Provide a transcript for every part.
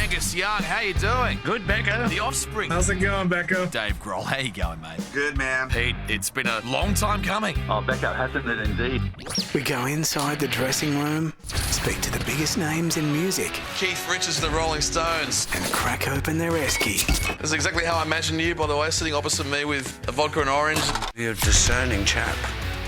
Angus Young, how you doing? Good, Becko. The Offspring. How's it going, Becko? Dave Grohl, how you going, mate? Good, man. Pete, it's been a long time coming. Oh, Becko, hasn't it indeed? We go inside the dressing room, speak to the biggest names in music, Keith Richards of the Rolling Stones. and crack open their esky. This is exactly how I imagined you, by the way, sitting opposite me with a vodka and orange. You're a discerning chap.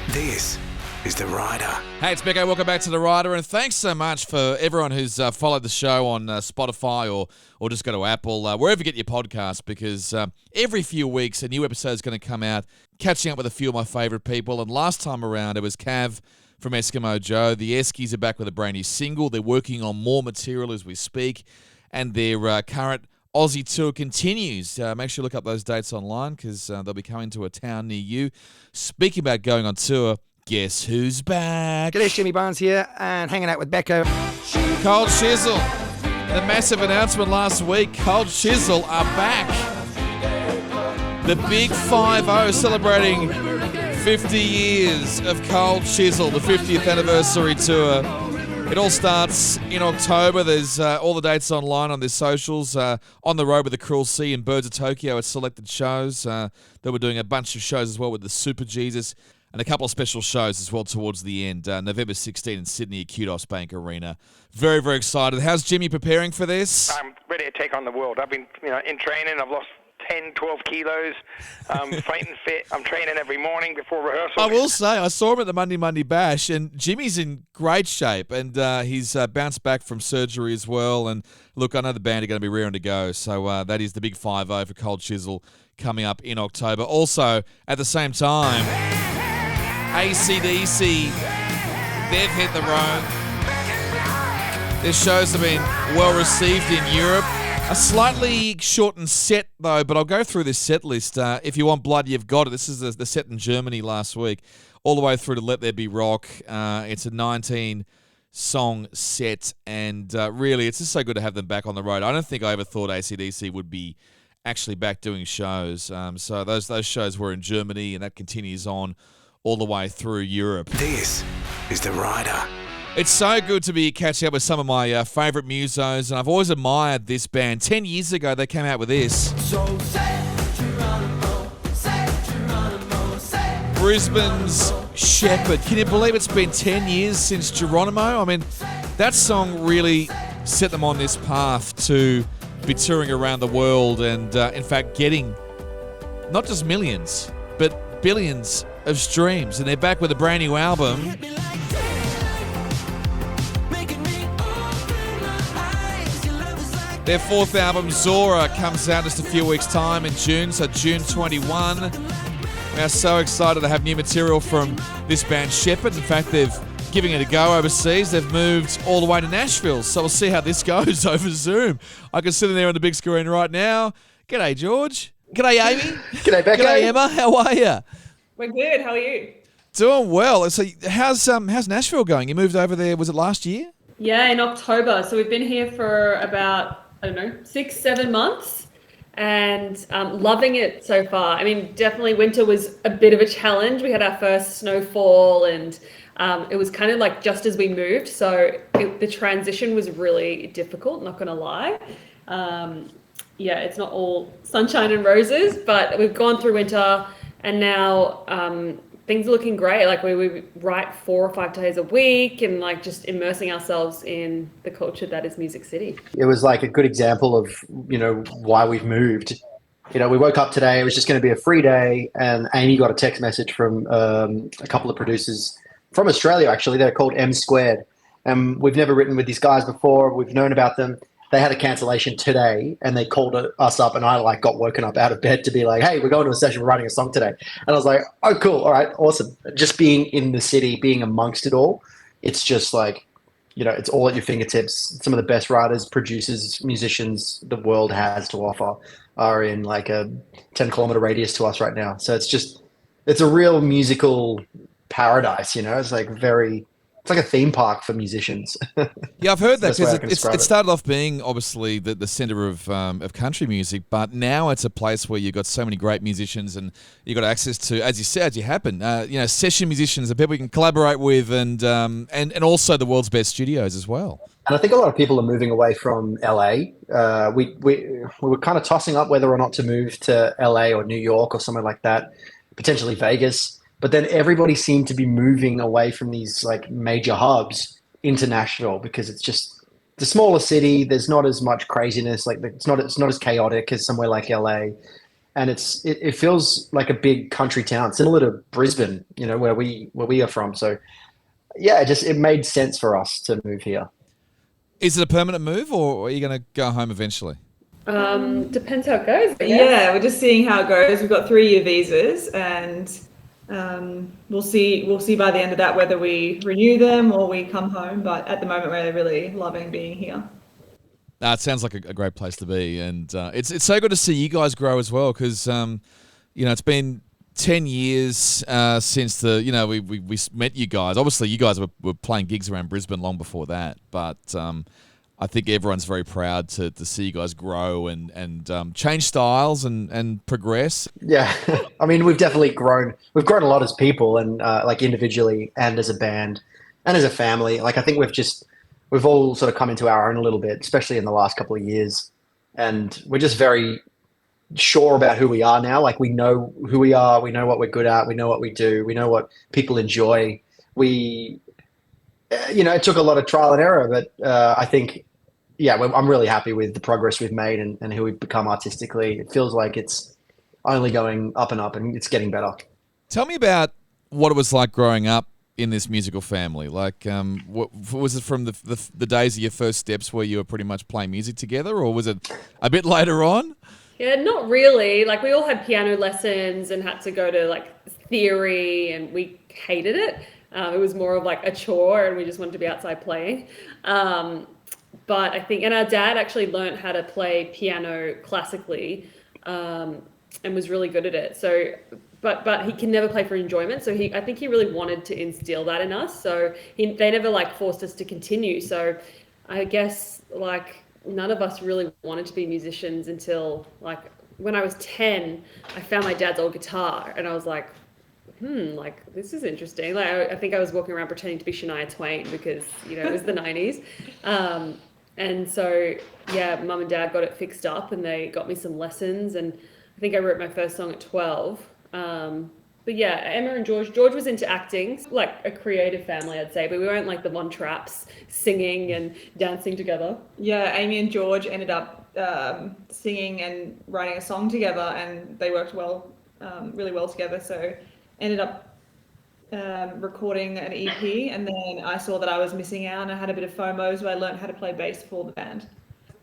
This is The Rider. Hey, it's Becko. Welcome back to The Rider, and thanks so much for everyone who's followed the show on Spotify or just go to Apple, wherever you get your podcast, because every few weeks a new episode is going to come out, catching up with a few of my favourite people. And last time around it was Cav from Eskimo Joe. The Eskies are back with a brand new single. They're working on more material as we speak, and their current Aussie tour continues. Make sure you look up those dates online, because they'll be coming to a town near you. Speaking about going on tour, guess who's back? G'day, Jimmy Barnes here, and hanging out with Becko. Cold Chisel. The massive announcement last week, Cold Chisel are back. The Big 5-0 celebrating 50 years of Cold Chisel, the 50th anniversary tour. It all starts in October. There's all the dates online on their socials. On the road with the Cruel Sea and Birds of Tokyo at selected shows. They were doing a bunch of shows as well with the Super Jesus, and a couple of special shows as well towards the end. November 16 in Sydney at Kudos Bank Arena. Very, very excited. How's Jimmy preparing for this? I'm ready to take on the world. I've been in training. I've lost 10, 12 kilos. I'm fighting fit. I'm training every morning before rehearsal. I will say, I saw him at the Monday Bash, and Jimmy's in great shape, and he's bounced back from surgery as well. And look, I know the band are going to be raring to go, so that is the Big 5-0 for Cold Chisel coming up in October. Also, at the same time, AC/DC, they've hit the road. Their shows have been well received in Europe. A slightly shortened set, though, but I'll go through this set list. If you want blood, you've got it. This is the set in Germany last week, all the way through to Let There Be Rock. It's a 19-song set, and really, it's just so good to have them back on the road. I don't think I ever thought AC/DC would be actually back doing shows. So those shows were in Germany, and that continues on all the way through Europe. This is The Rider. It's so good to be catching up with some of my favourite musos, and I've always admired this band. 10 years ago, they came out with this. Brisbane's Sheppard. Can you believe it's been 10 years since Geronimo? I mean, that song really set them on this path to be touring around the world and, in fact, getting not just millions, but billions of streams. And they're back with a brand new album. Their fourth album, Zora, comes out just a few weeks' time in June, so June 21. We are so excited to have new material from this band, Sheppard. In fact, they've given it a go overseas. They've moved all the way to Nashville, so we'll see how this goes over Zoom. I can sit in there on the big screen right now. G'day, George. G'day, Amy. G'day, Becko. G'day, Emma. How are you? We're good. How are you? Doing well. So, how's Nashville going? You moved over there, was it last year? Yeah, in October. So we've been here for about, 6-7 months, and loving it so far. I mean, definitely winter was a bit of a challenge. We had our first snowfall, and it was kind of like just as we moved. So the transition was really difficult, not going to lie. Yeah, it's not all sunshine and roses, but we've gone through winter, and now things are looking great. Like we write 4 or 5 days a week, and like just immersing ourselves in the culture that is Music City. It was like a good example of, why we've moved. We woke up today, it was just going to be a free day, and Amy got a text message from a couple of producers from Australia, actually. They're called M Squared. We've never written with these guys before. We've known about them. They had a cancellation today, and they called us up, and I got woken up out of bed to be like, hey, we're going to a session, we're writing a song today. And I was like, oh, cool. All right, awesome. Just being in the city, being amongst it all, it's just like, it's all at your fingertips. Some of the best writers, producers, musicians the world has to offer are in like a 10-kilometer radius to us right now. So it's a real musical paradise, It's like it's like a theme park for musicians. Yeah, I've heard that, because it it started off being obviously the centre of country music, but now it's a place where you've got so many great musicians, and you've got access to, as you said, session musicians and people you can collaborate with, and also the world's best studios as well. And I think a lot of people are moving away from LA. We were kind of tossing up whether or not to move to LA or New York or somewhere like that, potentially Vegas. But then everybody seemed to be moving away from these like major hubs into Nashville because it's just the smaller city. There's not as much craziness. Like it's not as chaotic as somewhere like LA, and it feels like a big country town, similar to Brisbane, where we are from. So yeah, it made sense for us to move here. Is it a permanent move, or are you going to go home eventually? Depends how it goes. Yeah, we're just seeing how it goes. We've got 3-year visas, and we'll see by the end of that whether we renew them or we come home. But at the moment, we're really loving being here. It sounds like a great place to be, and it's so good to see you guys grow as well, because it's been 10 years since we met you guys. Obviously, you guys were playing gigs around Brisbane long before that, but I think everyone's very proud to see you guys grow and change styles and progress. Yeah, I mean, we've definitely grown. We've grown a lot as people, and like individually and as a band and as a family. Like I think we've all sort of come into our own a little bit, especially in the last couple of years, and we're just very sure about who we are now. Like we know who we are, we know what we're good at, we know what we do, we know what people enjoy. It took a lot of trial and error, but I think, I'm really happy with the progress we've made and who we've become artistically. It feels like it's only going up and up, and it's getting better. Tell me about what it was like growing up in this musical family. Like, what was it from the days of your first steps where you were pretty much playing music together, or was it a bit later on? Yeah, not really. Like we all had piano lessons and had to go to like theory, and we hated it. It was more of like a chore, and we just wanted to be outside playing. But I think, and our dad actually learned how to play piano classically, and was really good at it. So, but he can never play for enjoyment. So I think he really wanted to instill that in us. So they never like forced us to continue. So I guess like none of us really wanted to be musicians until like when I was 10, I found my dad's old guitar, and I was like, like this is interesting. Like I think I was walking around pretending to be Shania Twain because it was the 90s. And so mum and dad got it fixed up, and they got me some lessons, and I think I wrote my first song at 12. But yeah, Emma and George was into acting, like a creative family, I'd say, but we weren't like the Von Trapps singing and dancing together. Yeah, Amy and George ended up singing and writing a song together, and they worked really well together. So ended up recording an EP, and then I saw that I was missing out, and I had a bit of FOMO, so I learned how to play bass for the band.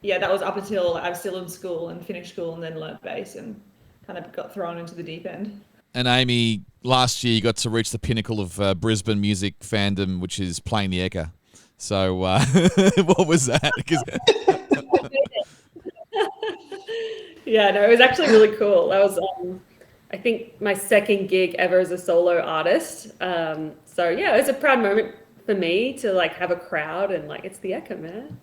Yeah, that was up until I was still in school and finished school, and then learned bass and kind of got thrown into the deep end. And Amy, last year you got to reach the pinnacle of Brisbane music fandom, which is playing the Ekka. So what was that? Yeah, no, it was actually really cool. That was, I think, my second gig ever as a solo artist. So yeah, it was a proud moment for me to like have a crowd and like, it's the Ekka, man.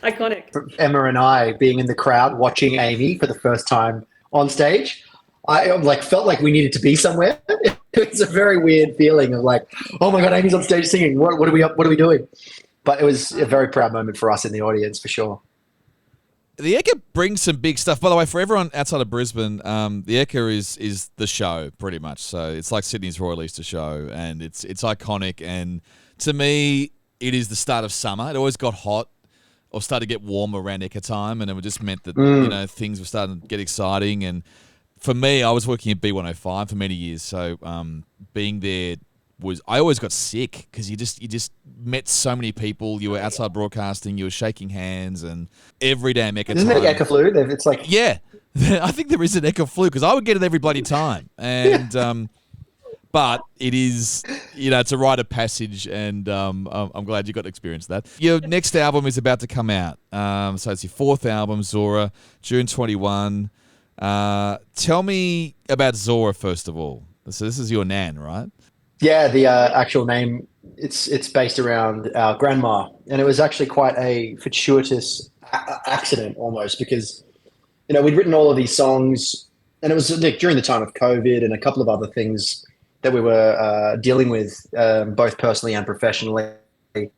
Iconic. Emma and I being in the crowd watching Amy for the first time on stage, I like felt like we needed to be somewhere. It's a very weird feeling of like, oh my God, Amy's on stage singing. What are we doing? But it was a very proud moment for us in the audience, for sure. The Ekka brings some big stuff. By the way, for everyone outside of Brisbane, the Ekka is the show, pretty much. So it's like Sydney's Royal Easter Show, and it's iconic. And to me, it is the start of summer. It always got hot or started to get warm around Ekka time, and it just meant that things were starting to get exciting. And for me, I was working at B105 for many years, so being there I always got sick because you just met so many people. You were outside broadcasting, you were shaking hands, and every damn Ekka Isn't time. there Ekka flu? It's like I think there is an Ekka flu because I would get it every bloody time, and but it is it's a rite of passage, and I'm glad you got to experience that. Your next album is about to come out, so it's your fourth album, Zora, June 21. Tell me about Zora first of all. So this is your nan, right? Yeah, the actual name, it's based around our grandma, and it was actually quite a fortuitous accident almost because, we'd written all of these songs, and it was during the time of COVID and a couple of other things that we were dealing with, both personally and professionally. We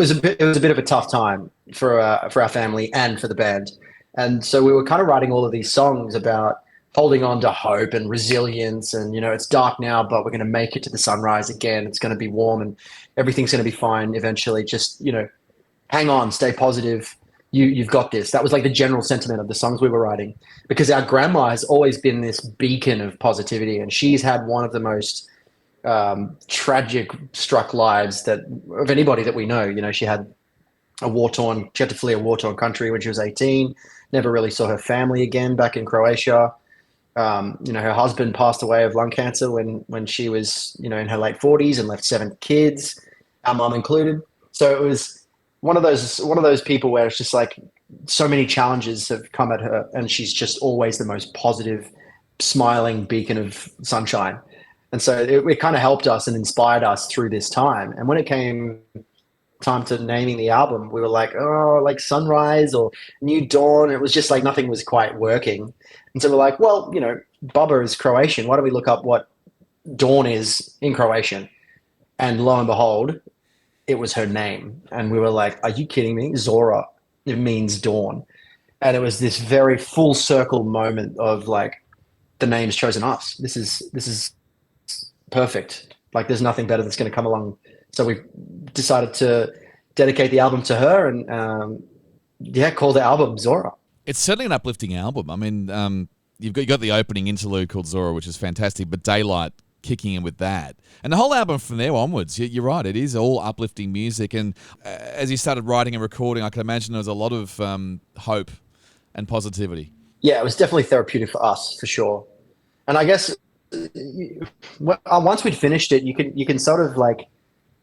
it was a bit of a tough time for our family and for the band. And so we were kind of writing all of these songs about holding on to hope and resilience. And, it's dark now, but we're going to make it to the sunrise again. It's going to be warm and everything's going to be fine eventually. Just, hang on, stay positive. You've got this. That was like the general sentiment of the songs we were writing, because our grandma has always been this beacon of positivity. And she's had one of the most tragic struck lives of anybody that we know. She had she had to flee a war-torn country when she was 18, never really saw her family again back in Croatia. Her husband passed away of lung cancer when she was, in her late 40s, and left 7 kids, our mum included. So it was one of those people where it's just like so many challenges have come at her, and she's just always the most positive, smiling beacon of sunshine. And so it kind of helped us and inspired us through this time. And when it came time to naming the album, we were like, oh, like Sunrise or New Dawn. It was just like nothing was quite working. And so we're like, well, Bubba is Croatian. Why don't we look up what dawn is in Croatian? And lo and behold, it was her name. And we were like, are you kidding me? Zora, it means dawn. And it was this very full circle moment of like, the name's chosen us. This is perfect. Like, there's nothing better that's going to come along. So we decided to dedicate the album to her and, call the album Zora. It's certainly an uplifting album. I mean, you got the opening interlude called Zora, which is fantastic, but Daylight kicking in with that. And the whole album from there onwards, you're right, it is all uplifting music. And as you started writing and recording, I can imagine there was a lot of hope and positivity. Yeah, it was definitely therapeutic for us, for sure. And I guess once we'd finished it, you can sort of like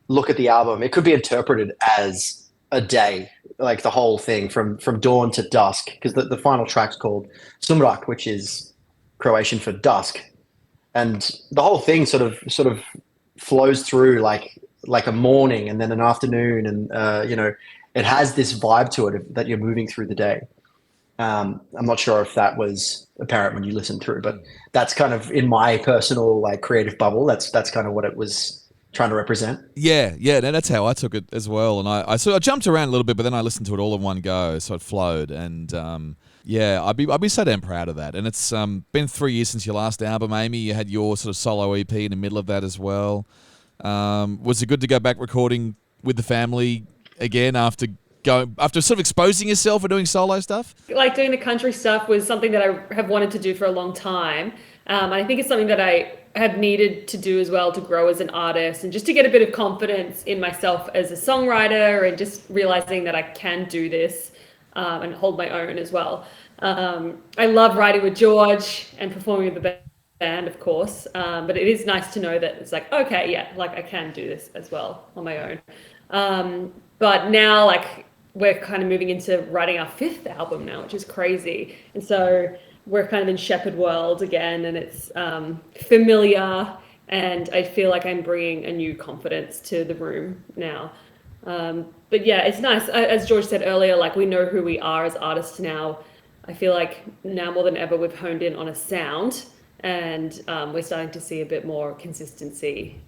look at the album. It could be interpreted as a day, like the whole thing from dawn to dusk, because the final track's called Sumrak, which is Croatian for dusk. And the whole thing sort of flows through like a morning and then an afternoon. And, it has this vibe to it that you're moving through the day. I'm not sure if that was apparent when you listened through, but that's kind of in my personal like creative bubble. That's kind of what it was trying to represent. Yeah, no, that's how I took it as well. And I jumped around a little bit, but then I listened to it all in one go, so it flowed. And I'd be so damn proud of that. And it's been 3 years since your last album, Amy. You had your sort of solo EP in the middle of that as well. Was it good to go back recording with the family again after sort of exposing yourself or doing solo stuff? Like doing the country stuff was something that I have wanted to do for a long time. And I think it's something that I have needed to do as well to grow as an artist and just to get a bit of confidence in myself as a songwriter and just realizing that I can do this and hold my own as well. I love writing with George and performing with the band, of course. But it is nice to know that it's like, okay, yeah, like I can do this as well on my own. But now like we're kind of moving into writing our 5th album now, which is crazy. And so we're kind of in Sheppard world again, and it's familiar, and I feel like I'm bringing a new confidence to the room now. But yeah, it's nice. As George said earlier, like we know who we are as artists now. I feel like now more than ever we've honed in on a sound, and we're starting to see a bit more consistency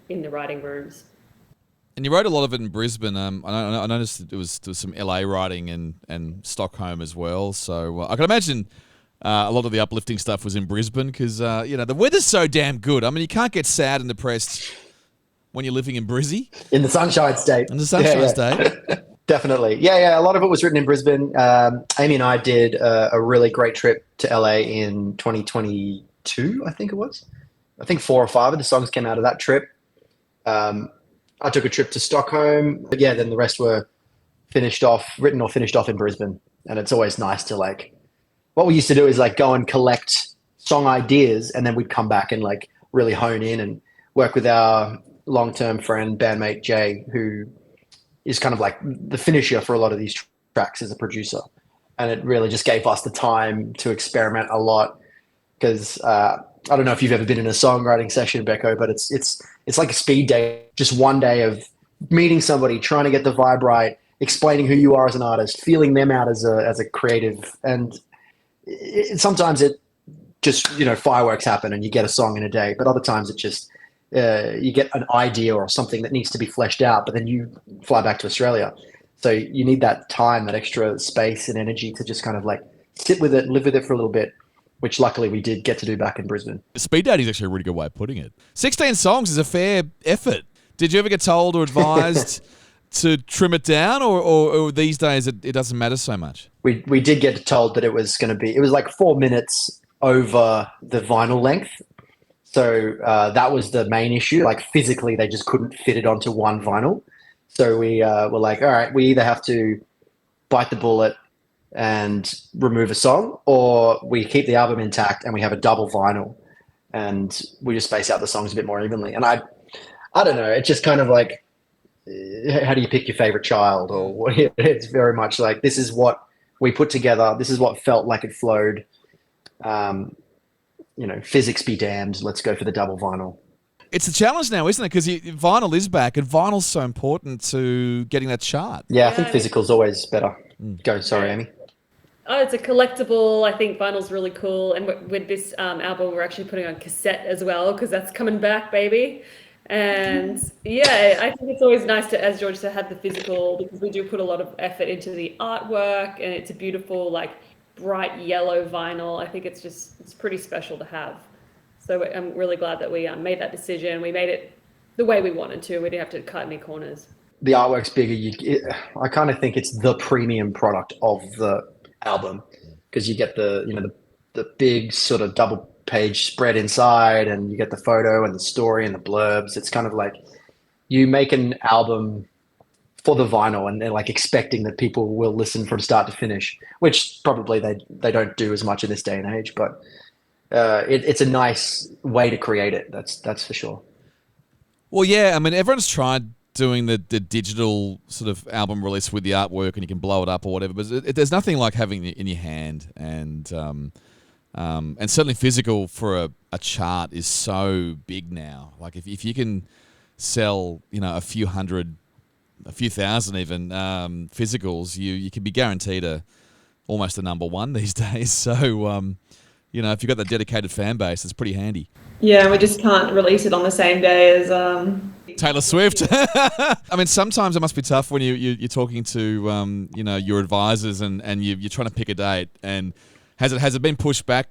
in the writing rooms. And you wrote a lot of it in Brisbane. I noticed there was some LA writing and Stockholm as well. So I can imagine a lot of the uplifting stuff was in Brisbane because, the weather's so damn good. I mean, you can't get sad and depressed when you're living in Brizzy. In the Sunshine State. In the Sunshine State. Definitely. Yeah. A lot of it was written in Brisbane. Amy and I did a really great trip to LA in 2022, I think it was. I think 4 or 5 of the songs came out of that trip. I took a trip to Stockholm, but yeah, then the rest were written or finished off in Brisbane. And it's always nice to like, what we used to do is like go and collect song ideas, and then we'd come back and like really hone in and work with our long-term friend, bandmate Jay, who is kind of like the finisher for a lot of these tracks as a producer. And it really just gave us the time to experiment a lot because, I don't know if you've ever been in a songwriting session, Becko, but it's like a speed date. Just one day of meeting somebody, trying to get the vibe right, explaining who you are as an artist, feeling them out as a creative. And sometimes it just, fireworks happen and you get a song in a day. But other times it just you get an idea or something that needs to be fleshed out, but then you fly back to Australia. So you need that time, that extra space and energy to just kind of like sit with it, live with it for a little bit, which luckily we did get to do back in Brisbane. Speed dating is actually a really good way of putting it. 16 songs is a fair effort. Did you ever get told or advised to trim it down, or these days it doesn't matter so much? We did get told that it was like 4 minutes over the vinyl length. So that was the main issue. Like physically, they just couldn't fit it onto one vinyl. So we were like, all right, we either have to bite the bullet and remove a song, or we keep the album intact and we have a double vinyl and we just space out the songs a bit more evenly. And I don't know, it's just kind of like, how do you pick your favorite child? Or what? It's very much like, this is what we put together. This is what felt like it flowed. Physics be damned. Let's go for the double vinyl. It's a challenge now, isn't it? Because vinyl is back, and vinyl's so important to getting that chart. Yeah, I think physical's always better. Go, sorry, Amy. Oh, it's a collectible. I think vinyl's really cool. And with this album, we're actually putting on cassette as well, because that's coming back, baby. And yeah, I think it's always nice to, as George said, have the physical, because we do put a lot of effort into the artwork, and it's a beautiful, like, bright yellow vinyl. I think it's pretty special to have. So I'm really glad that we made that decision. We made it the way we wanted to. We didn't have to cut any corners. The artwork's bigger. I kind of think it's the premium product of the album, because you get the big sort of double page spread inside, and you get the photo and the story and the blurbs. It's kind of like you make an album for the vinyl, and they're like expecting that people will listen from start to finish, which probably they don't do as much in this day and age, but it's a nice way to create it. That's for sure. Well, yeah, I mean, everyone's tried doing the digital sort of album release with the artwork, and you can blow it up or whatever, but there's nothing like having it in your hand, and certainly physical for a chart is so big now. Like if you can sell, a few thousand even physicals, you can be guaranteed almost a number one these days. So if you've got that dedicated fan base, it's pretty handy. Yeah, we just can't release it on the same day as Taylor Swift. I mean, sometimes it must be tough when you're talking to your advisors and you're trying to pick a date. And has it been pushed back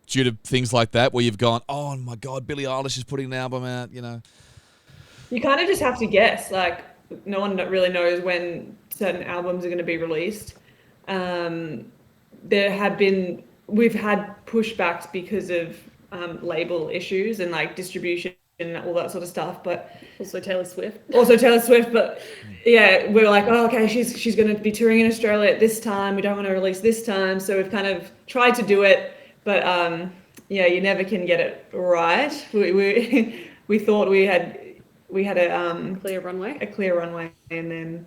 due to things like that, where you've gone, oh my God, Billie Eilish is putting an album out, You kind of just have to guess. Like, no one really knows when certain albums are going to be released. We've had pushbacks because of label issues and like distribution and all that sort of stuff, but also Taylor Swift. But yeah, we were like, oh, okay, she's going to be touring in Australia at this time. We don't want to release this time, so we've kind of tried to do it, but you never can get it right. We thought we had a clear runway, and then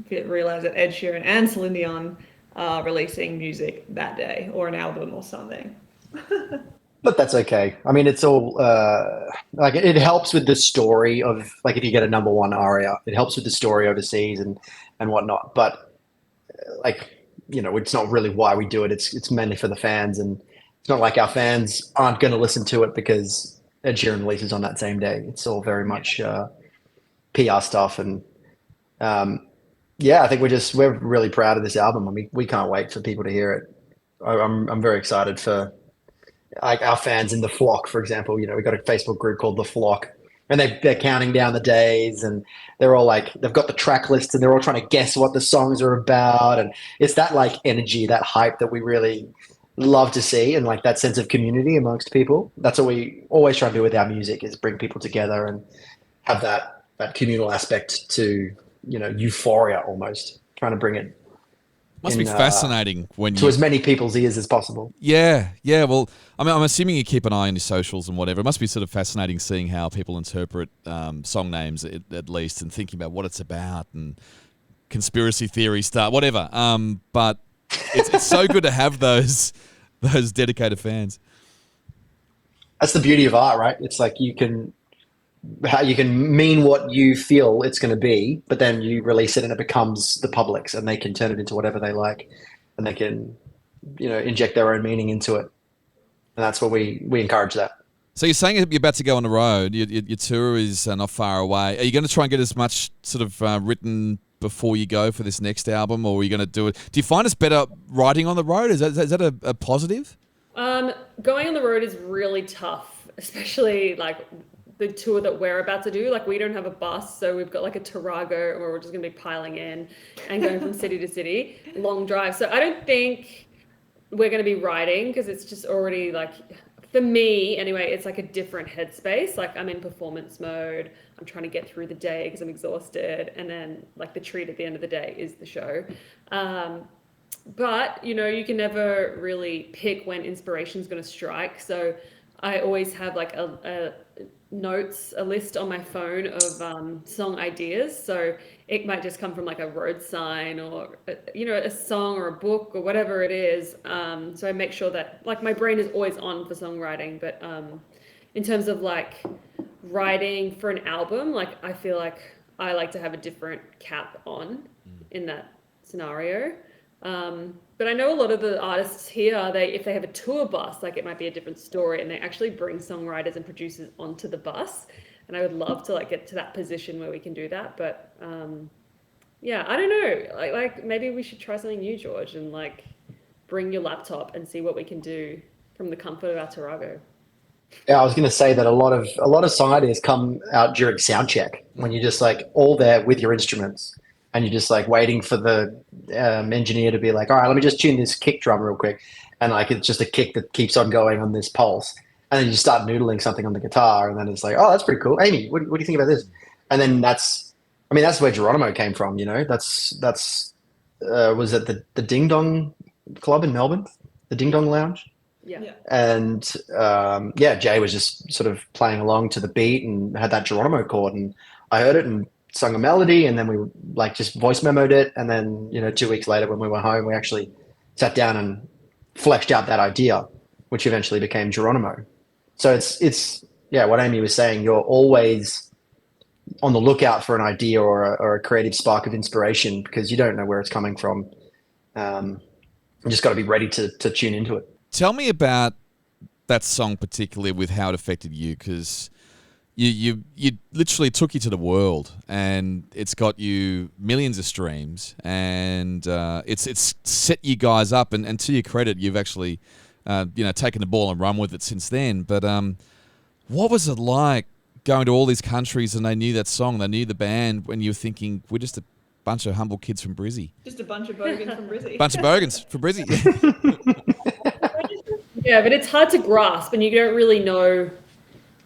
realized that Ed Sheeran and Celine Dion are releasing music that day, or an album or something. But that's okay. I mean, it's all it helps with the story of, like, if you get a number one aria, it helps with the story overseas and whatnot. But it's not really why we do it. It's mainly for the fans, and it's not like our fans aren't going to listen to it because Ed Sheeran releases on that same day. It's all very much PR stuff, and I think we're really proud of this album. I mean, we can't wait for people to hear it. I'm very excited for, like, our fans in The Flock, for example. We've got a Facebook group called The Flock, and they're counting down the days, and they're all like, they've got the track lists, and they're all trying to guess what the songs are about. And it's that like energy, that hype that we really love to see, and like that sense of community amongst people. That's what we always try to do with our music, is bring people together and have that communal aspect to, euphoria almost, trying to bring it. Must be fascinating to as many people's ears as possible. Yeah. Well, I mean, I'm assuming you keep an eye on your socials and whatever. It must be sort of fascinating seeing how people interpret song names, at least, and thinking about what it's about and conspiracy theory stuff, whatever. But it's so good to have those dedicated fans. That's the beauty of art, right? It's like you can mean what you feel it's going to be, but then you release it and it becomes the public's, and they can turn it into whatever they like, and they can, inject their own meaning into it. And that's what we encourage that. So you're saying you're about to go on the road. Your tour is not far away. Are you going to try and get as much sort of written before you go for this next album, or are you going to do it? Do you find it's better writing on the road? Is that a positive? Going on the road is really tough, especially like the tour that we're about to do. Like, we don't have a bus, so we've got like a Tarago where we're just going to be piling in and going from city to city, long drive. So I don't think we're going to be riding, because it's just already like, for me anyway, it's like a different headspace. Like, I'm in performance mode. I'm trying to get through the day because I'm exhausted. And then like the treat at the end of the day is the show. But, you know, you can never really pick when inspiration's going to strike. So I always have like a list on my phone of song ideas. So it might just come from like a road sign, or a song or a book or whatever it is. So I make sure that like my brain is always on for songwriting. But in terms of like writing for an album, like I feel like I like to have a different cap on in that scenario. But I know a lot of the artists here, if they have a tour bus, like it might be a different story, and they actually bring songwriters and producers onto the bus. And I would love to like get to that position where we can do that. But yeah, I don't know. Like maybe we should try something new, George, and like bring your laptop and see what we can do from the comfort of our Tarago. Yeah, I was going to say that a lot of song ideas come out during sound check, when you're just like all there with your instruments. And you're just like waiting for the engineer to be like, all right, let me just tune this kick drum real quick. And like, it's just a kick that keeps on going on this pulse. And then you start noodling something on the guitar. And then it's like, oh, that's pretty cool. Amy, what do you think about this? And then that's where Geronimo came from, you know? Was it the Ding Dong Club in Melbourne? The Ding Dong Lounge? Yeah. And Jay was just sort of playing along to the beat and had that Geronimo chord. And I heard it and sung a melody, and then we like just voice memoed it, and then 2 weeks later when we were home, we actually sat down and fleshed out that idea, which eventually became Geronimo. So it's what Amy was saying, you're always on the lookout for an idea or a creative spark of inspiration, because you don't know where it's coming from. You just got to be ready to tune into it. Tell me about that song particularly, with how it affected you, because You literally took you to the world, and it's got you millions of streams, and it's set you guys up. And to your credit, you've actually taken the ball and run with it since then. But what was it like going to all these countries, and they knew that song, they knew the band, when you were thinking, we're just a bunch of humble kids from Brizzy? Just a bunch of bogans from Brizzy. Bunch of bogans from Brizzy. Yeah, but it's hard to grasp, and you don't really know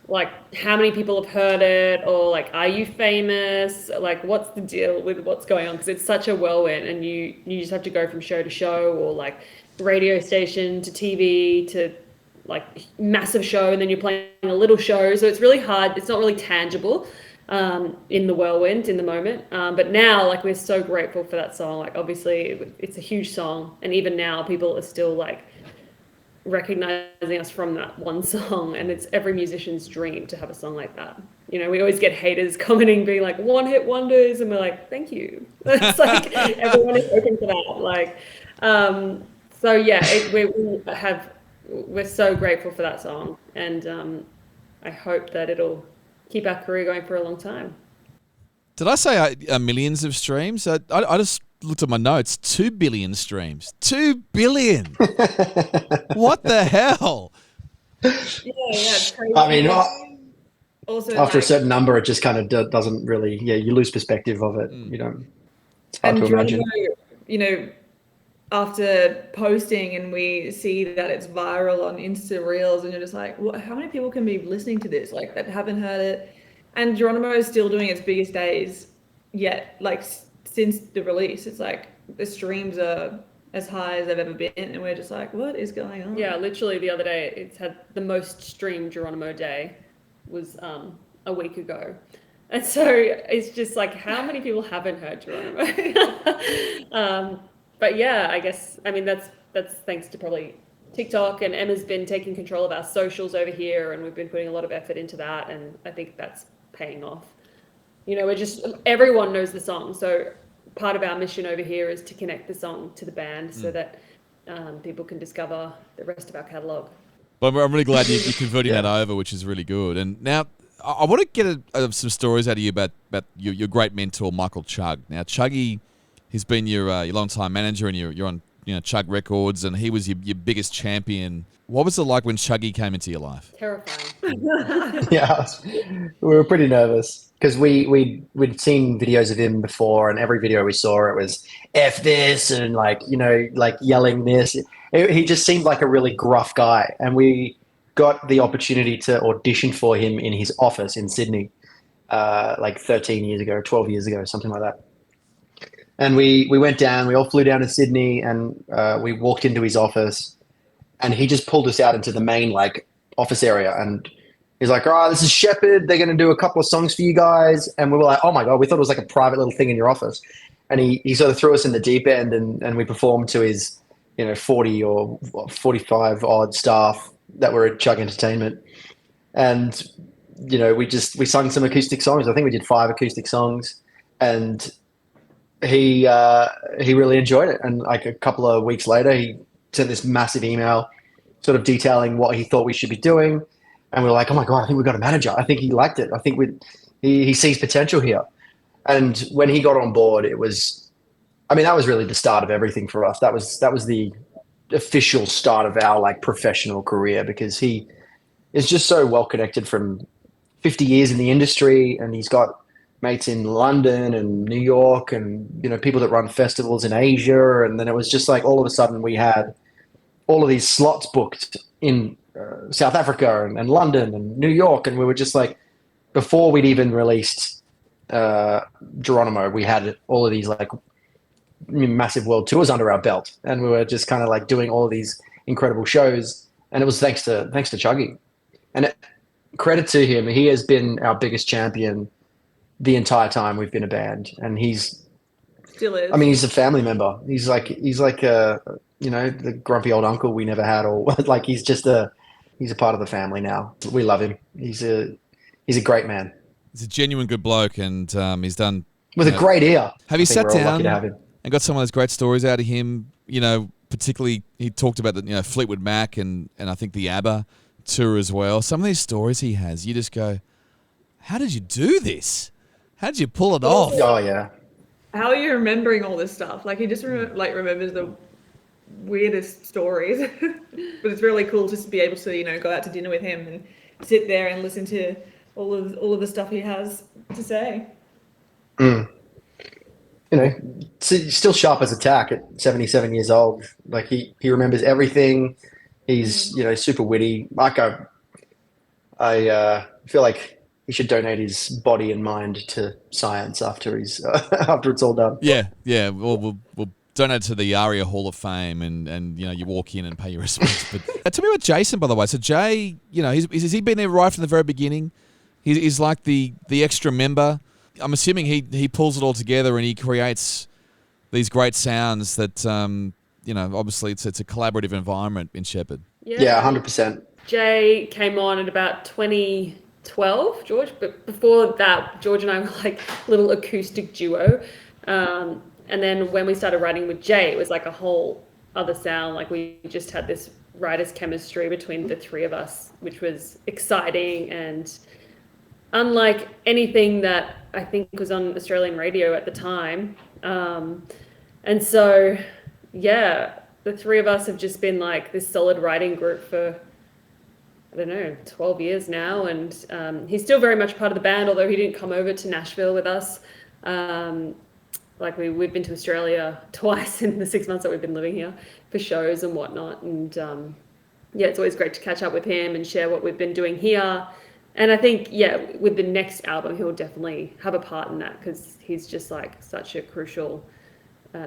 like how many people have heard it, or like, are you famous? Like, what's the deal with what's going on? Because it's such a whirlwind, and you just have to go from show to show, or like radio station to TV to like massive show, and then you're playing a little show. So it's really hard. It's not really tangible in the whirlwind, in the moment. But now, like, we're so grateful for that song. Like, obviously it's a huge song, and even now people are still like recognizing us from that one song, and it's every musician's dream to have a song like that. We always get haters commenting being like, one hit wonders, and we're like, thank you. It's like everyone is open to that. Like so yeah, we're so grateful for that song, and I hope that it'll keep our career going for a long time. Did I say millions of streams? I just looked at my notes. 2 billion streams. 2 billion. What the hell? Yeah, it's crazy. I mean, also, after a certain number, it just kind of doesn't really. Yeah, you lose perspective of it. It's hard to imagine. After posting, and we see that it's viral on Insta Reels, and you're just like, how many people can be listening to this, like, that haven't heard it? And Geronimo is still doing its biggest days yet, like, since the release. It's like the streams are as high as they've ever been, and we're just like, what is going on? Yeah, literally the other day, it's had the most streamed Geronimo day was a week ago. And so it's just like, how many people haven't heard Geronimo? But yeah, I guess, I mean, that's thanks to probably TikTok, and Emma's been taking control of our socials over here, and we've been putting a lot of effort into that, and I think that's paying off. Everyone knows the song, so part of our mission over here is to connect the song to the band so that people can discover the rest of our catalogue. But I'm really glad you're converting that over, which is really good. And now I want to get some stories out of you about your great mentor, Michael Chugg. Now, Chuggy, he's been your long-time manager, and you're on Chugg Records, and he was your biggest champion. What was it like when Chuggy came into your life? Terrifying. Yeah, we were pretty nervous because we'd seen videos of him before, and every video we saw it was F this and like yelling this. He just seemed like a really gruff guy, and we got the opportunity to audition for him in his office in Sydney, like 13 years ago, 12 years ago, something like that. And we went down, we all flew down to Sydney, and we walked into his office, and he just pulled us out into the main like office area, and he's like, "Oh, this is Sheppard. They're going to do a couple of songs for you guys." And we were like, "Oh my God," we thought it was like a private little thing in your office. And he sort of threw us in the deep end, and we performed to his 40 or 45 odd staff that were at Chugg Entertainment. And we sung some acoustic songs. I think we did 5 acoustic songs, and he really enjoyed it. And like a couple of weeks later, he sent this massive email sort of detailing what he thought we should be doing. And we were like, "Oh my God, I think we've got a manager. I think he liked it. I think he sees potential here." And when he got on board, that was really the start of everything for us. That was the official start of our like professional career, because he is just so well connected from 50 years in the industry, and he's got mates in London and New York, and people that run festivals in Asia. And then it was just like all of a sudden we had all of these slots booked in South Africa and London and New York, and we were just like, before we'd even released Geronimo, we had all of these like massive world tours under our belt, and we were just kind of like doing all of these incredible shows. And it was thanks to Chuggy. And credit to him, he has been our biggest champion the entire time we've been a band, and Still is. I mean, he's a family member. He's like the grumpy old uncle we never had, or like he's a part of the family now. We love him. He's a great man. He's a genuine good bloke, and he's done with a great ear. Have you sat down lucky to have him and got some of those great stories out of him? Particularly he talked about the Fleetwood Mac and I think the ABBA tour as well. Some of these stories he has, you just go, "How did you do this? How did you pull it off?" Oh yeah. How are you remembering all this stuff? Like he just remembers the weirdest stories. But it's really cool just to be able to go out to dinner with him and sit there and listen to all of the stuff he has to say. Still sharp as a tack at 77 years old. Like he remembers everything. He's super witty. Like I feel like he should donate his body and mind to science after after it's all done. Yeah. We'll donate to the ARIA Hall of Fame, and you walk in and pay your respects. But tell me about Jason, by the way. So Jay, has he been there right from the very beginning? He's like the extra member. I'm assuming he pulls it all together and he creates these great sounds that obviously it's a collaborative environment in Sheppard. Yeah, 100%. Jay came on at about 2012, George, but before that, George and I were like a little acoustic duo. And then when we started writing with Jay, it was like a whole other sound. Like we just had this writer's chemistry between the three of us, which was exciting and unlike anything that I think was on Australian radio at the time. And so, yeah, the three of us have just been like this solid writing group for, 12 years now. And he's still very much part of the band, although he didn't come over to Nashville with us. We've been to Australia twice in the 6 months that we've been living here for shows and whatnot. And it's always great to catch up with him and share what we've been doing here. And I think, with the next album, he'll definitely have a part in that because he's just like such a crucial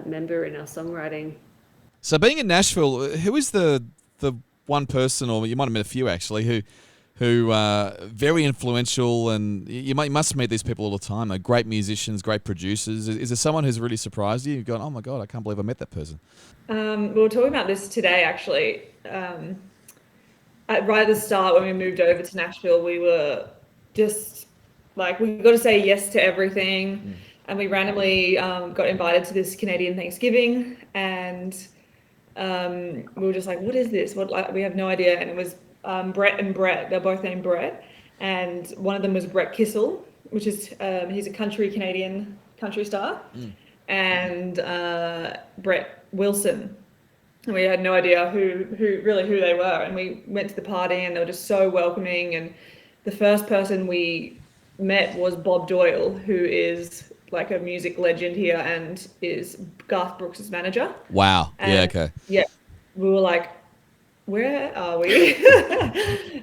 member in our songwriting. So being in Nashville, who is the one person, or you might have met a few actually, who very influential, and you must meet these people all the time. They're great musicians, great producers. Is there someone who's really surprised you? You've gone, "Oh my God, I can't believe I met that person." We were talking about this today, actually. Right at the start, when we moved over to Nashville, we were just like, we got to say yes to everything. And we randomly got invited to this Canadian Thanksgiving, and we were just like, "What is this? We have no idea." And it was Brett and Brett. They're both named Brett, and one of them was Brett Kissel, which is he's a Canadian country star, and Brett Wilson. And we had no idea who they were, and we went to the party, and they were just so welcoming. And the first person we met was Bob Doyle, who is like a music legend here and is Garth Brooks' manager. Wow. And yeah. Okay. Yeah, we were like, where are we?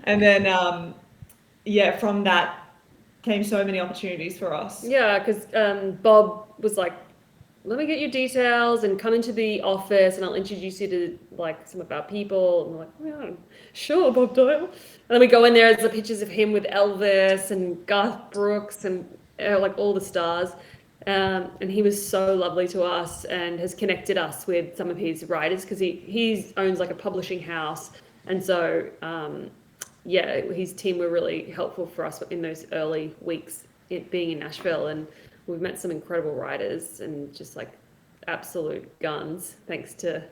And then from that came so many opportunities for us. Yeah, because Bob was like, let me get your details and come into the office and I'll introduce you to like some of our people. And we're like, yeah, sure, Bob Doyle. And then we go in there, there's the pictures of him with Elvis and Garth Brooks and like all the stars. And he was so lovely to us and has connected us with some of his writers because he owns like a publishing house. And so, his team were really helpful for us in those early weeks being in Nashville. And we've met some incredible writers and just like absolute guns thanks to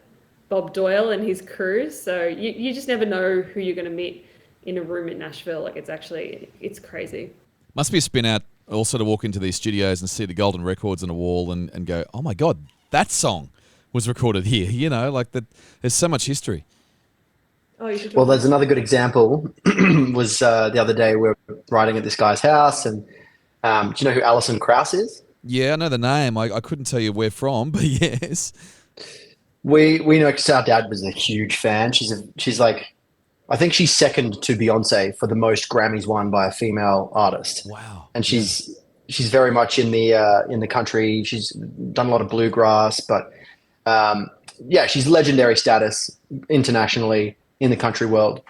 Bob Doyle and his crew. So you just never know who you're going to meet in a room in Nashville. Like it's crazy. Must be a spin out also to walk into these studios and see the golden records on the wall and go, oh my God, that song was recorded here. You know, like that. There's so much history. Oh, you should. Well, there's another good example. Was the other day we were riding at this guy's house, and do you know who Alison Krauss is? Yeah, I know the name. I couldn't tell you where from, but yes. We know because our dad was a huge fan. She's like, I think she's second to Beyonce for the most Grammys won by a female artist. Wow. And she's very much in the country. She's done a lot of bluegrass, but she's legendary status internationally in the country world.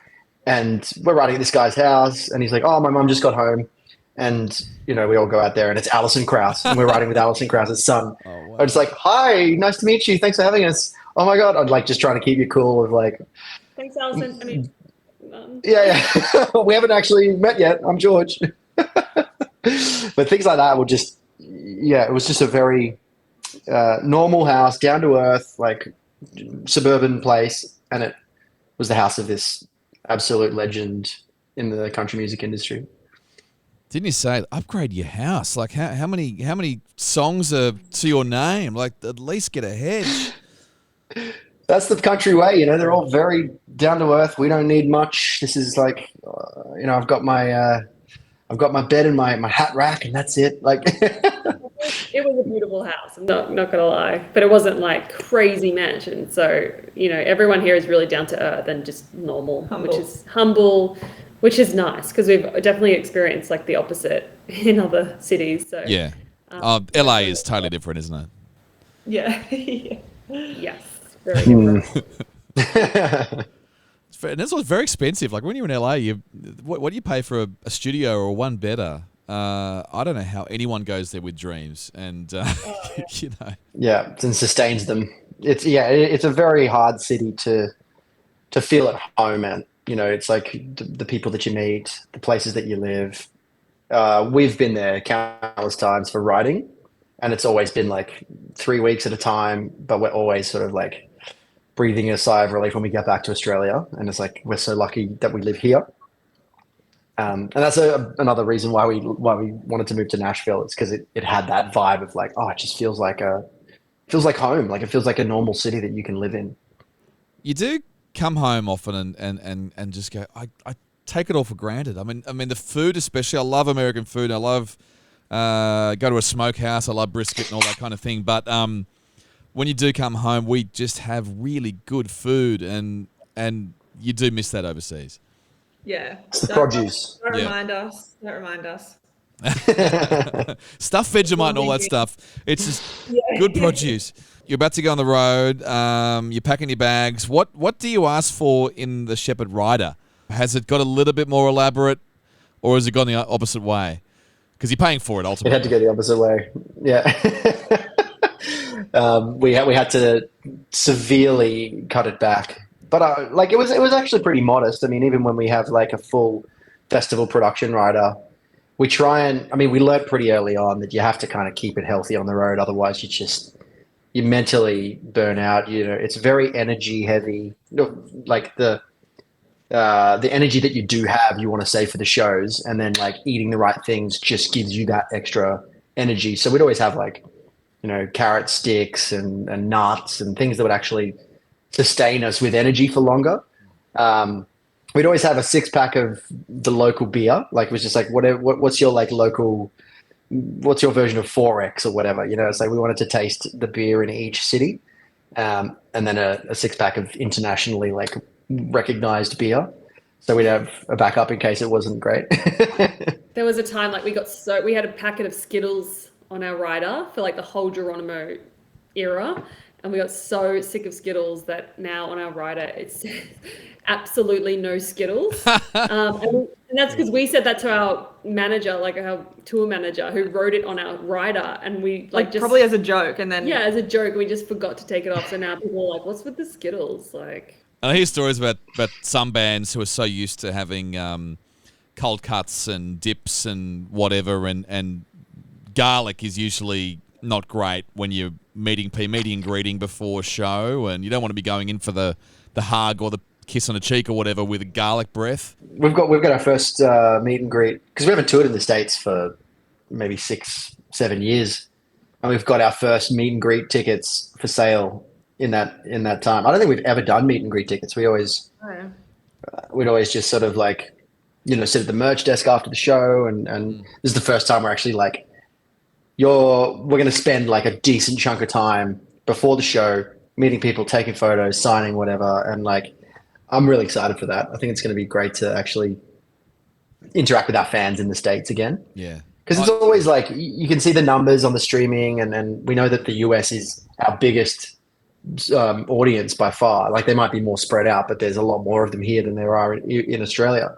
And we're riding at this guy's house, and he's like, "Oh, my mum just got home." And, we all go out there and it's Alison Krauss and we're riding with Alison Krauss's son. Oh, wow. I'm just like, "Hi, nice to meet you. Thanks for having us." Oh my God. I'm like, just trying to keep you cool of like, thanks, Alison. I mean, yeah. We haven't actually met yet. I'm George. But things like that it was just a very normal house, down to earth, like suburban place. And it was the house of this absolute legend in the country music industry. Didn't you say upgrade your house? Like how many songs are to your name? Like at least get a hedge. That's the country way, they're all very down to earth. We don't need much. This is like, I've got my bed and my hat rack and that's it. Like it was a beautiful house. I'm not gonna lie, but it wasn't like crazy mansion. So, everyone here is really down to earth and just normal, which is humble. Which is nice because we've definitely experienced like the opposite in other cities. So yeah, LA is totally different, isn't it? Yeah. Yes, very different. And this was very expensive. Like when you're in LA, what do you pay for a studio or a one bedder? I don't know how anyone goes there with dreams, and Yeah, and sustains them. It's a very hard city to feel at home at. It's like the people that you meet, the places that you live. We've been there countless times for riding, and it's always been like 3 weeks at a time, but we're always sort of like breathing a sigh of relief when we get back to Australia. And it's like, we're so lucky that we live here. And that's another reason why we wanted to move to Nashville. It's because it had that vibe of like, it just feels like home. Like it feels like a normal city that you can live in. You do come home often and just go, I take it all for granted. I mean the food especially. I love American food. I love go to a smokehouse. I love brisket and all that kind of thing. But when you do come home, we just have really good food, and you do miss that overseas. Yeah. It's the produce. Don't remind us. Don't remind us. Stuffed Vegemite and all that stuff. It's just good produce. You're about to go on the road. You're packing your bags. What do you ask for in the Sheppard Rider? Has it got a little bit more elaborate, or has it gone the opposite way? Because you're paying for it ultimately. It had to go the opposite way. Yeah. We had to severely cut it back, but it was actually pretty modest. I mean, even when we have like a full festival production rider, we learned pretty early on that you have to kind of keep it healthy on the road, otherwise you mentally burn out. It's very energy heavy. Like the the energy that you do have, you want to save for the shows, and then like eating the right things just gives you that extra energy. So we'd always have like, carrot sticks and nuts and things that would actually sustain us with energy for longer. We'd always have a 6-pack of the local beer. Like it was just like, what's your like local, what's your version of 4X or whatever, it's like we wanted to taste the beer in each city. And then a 6-pack of internationally like recognized beer. So we'd have a backup in case it wasn't great. There was a time like we had a packet of Skittles on our rider for like the whole Geronimo era. And we got so sick of Skittles that now on our rider it says absolutely no Skittles. And that's because we said that to our manager, like our tour manager, who wrote it on our rider, and we just probably as a joke, and then as a joke, we just forgot to take it off. So now people are like, "What's with the Skittles?" Like, I hear stories about some bands who are so used to having cold cuts and dips and whatever, and garlic is usually not great when you're meeting and greeting before a show, and you don't want to be going in for the hug or the kiss on the cheek or whatever with a garlic breath. We've got our first meet and greet because we haven't toured in the States for maybe 6-7 years, and we've got our first meet and greet tickets for sale in that time. I don't think we've ever done meet and greet tickets. We'd always just sort of like, sit at the merch desk after the show, and this is the first time we're actually like, we're going to spend like a decent chunk of time before the show meeting people, taking photos, signing whatever, and like I'm really excited for that. I think it's going to be great to actually interact with our fans in the States again. Yeah. Because it's always like, you can see the numbers on the streaming, and we know that the US is our biggest audience by far. Like they might be more spread out, but there's a lot more of them here than there are in Australia.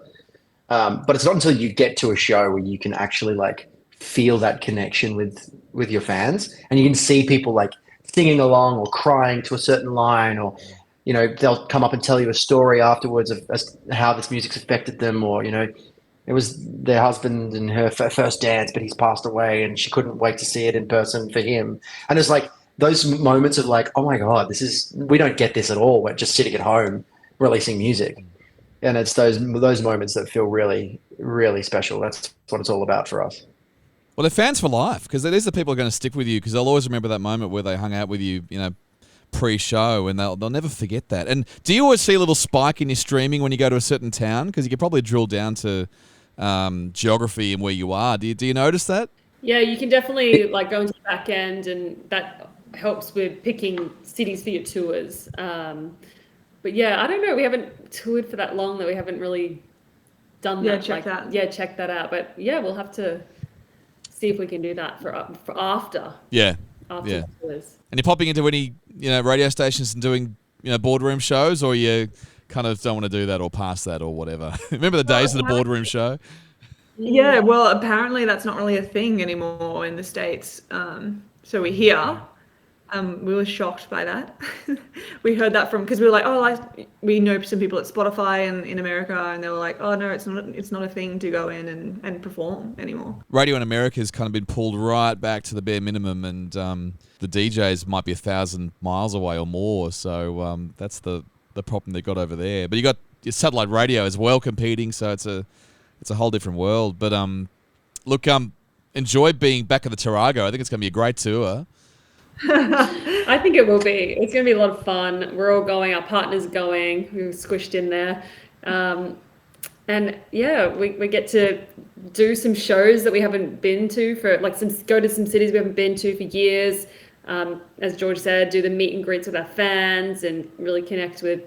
But it's not until you get to a show where you can actually like feel that connection with your fans, and you can see people like singing along or crying to a certain line, or they'll come up and tell you a story afterwards of how this music's affected them, or it was their husband and her first dance, but he's passed away and she couldn't wait to see it in person for him. And it's like those moments of like, oh my God, we don't get this at all. We're just sitting at home releasing music. And it's those moments that feel really, really special. That's what it's all about for us. Well, they're fans for life, because these are the people who are going to stick with you, because they'll always remember that moment where they hung out with you, pre-show, and they'll never forget that. And do you always see a little spike in your streaming when you go to a certain town? Because you can probably drill down to geography and where you are. Do you notice that? Yeah, you can definitely like go into the back end, and that helps with picking cities for your tours. But yeah, I don't know. We haven't toured for that long that we haven't really done that. Check that. Yeah, check that out. But yeah, we'll have to see if we can do that for after. Yeah. After yeah. the tours. And you're popping into any radio stations and doing boardroom shows, or you kind of don't want to do that or pass that or whatever? Remember the days of the boardroom show? Yeah, well, apparently that's not really a thing anymore in the States. So we hear. We were shocked by that. We heard that because we were like, we know some people at Spotify and in America, and they were like, oh no, it's not a thing to go in and perform anymore. Radio in America has kind of been pulled right back to the bare minimum, and the DJs might be 1,000 miles away or more. So that's the problem they got over there. But you got your satellite radio as well competing, so it's a whole different world. But look, enjoy being back at the Tarago. I think it's going to be a great tour. I think it will be. It's going to be a lot of fun. We're all going. Our partner's going. We're squished in there. And yeah, we get to do some shows that we haven't been to for go to some cities we haven't been to for years. As George said, do the meet and greets with our fans and really connect with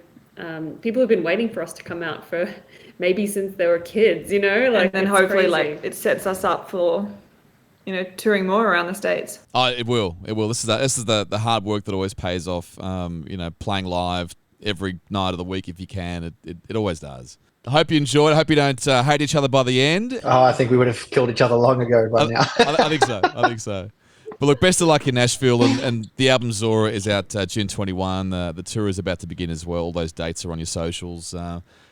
people who've been waiting for us to come out for maybe since they were kids, And then hopefully crazy. it sets us up for touring more around the States. Oh, it will. This is the hard work that always pays off. Playing live every night of the week if you can. It always does. I hope you enjoyed. I hope you don't hate each other by the end. Oh, I think we would have killed each other long ago by now. I think so. But look, best of luck in Nashville, and the album Zora is out June 21. The tour is about to begin as well. All those dates are on your socials.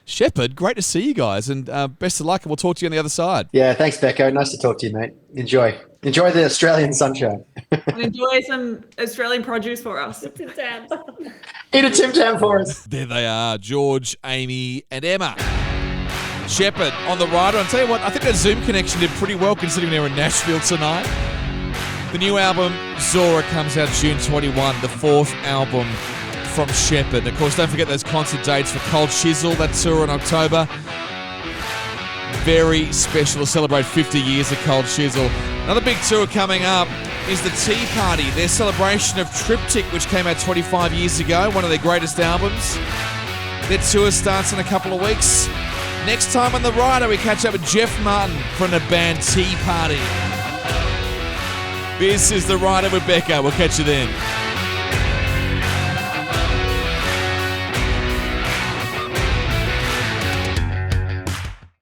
Sheppard, great to see you guys, and best of luck, and we'll talk to you on the other side. Yeah, thanks, Becko. Nice to talk to you, mate. Enjoy. Enjoy the Australian sunshine. And enjoy some Australian produce for us. Tim Tams. Eat a Tim Tam for us. There they are, George, Amy, and Emma. Sheppard on the rider. I'll tell you what, I think that Zoom connection did pretty well considering they're in Nashville tonight. The new album, Zora, comes out June 21, the fourth album from Sheppard. And of course, don't forget those concert dates for Cold Chisel, that tour in October. Very special to celebrate 50 years of Cold Chisel. Another big tour coming up is the Tea Party, their celebration of Triptych, which came out 25 years ago, one of their greatest albums. Their tour starts in a couple of weeks. Next time on The Rider, we catch up with Jeff Martin from the band Tea Party. This is The Rider with Becko. We'll catch you then.